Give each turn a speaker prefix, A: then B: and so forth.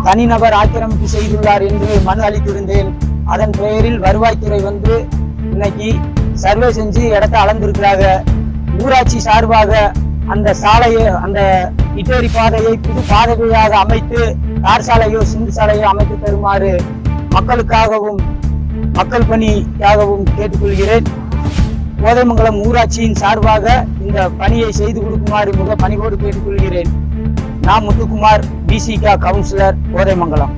A: தனிநபர் ஆக்கிரமிப்பு செய்துள்ளார் என்று மனு அளித்திருந்தேன். அதன் பெயரில் வருவாய்த்துறை வந்து இன்னைக்கு சர்வே செஞ்சு இடத்தை அளந்திருக்கிறாங்க. ஊராட்சி சார்பாக அந்த சாலையை, அந்த இட்டேரி பாதையை புது பாதையாக அமைத்து தார் சாலையோ சிந்து சாலையோ அமைத்து தருமாறு மக்களுக்காகவும் மக்கள் பணியாகவும் கேட்டுக்கொள்கிறேன். கோதைமங்கலம் ஊராட்சியின் சார்பாக இந்த பணியை செய்து கொடுக்குமாறு மிக பணிவோடு கேட்டுக்கொள்கிறேன். நான் முத்துக்குமார், பிசிக கவுன்சிலர், கோதைமங்கலம்.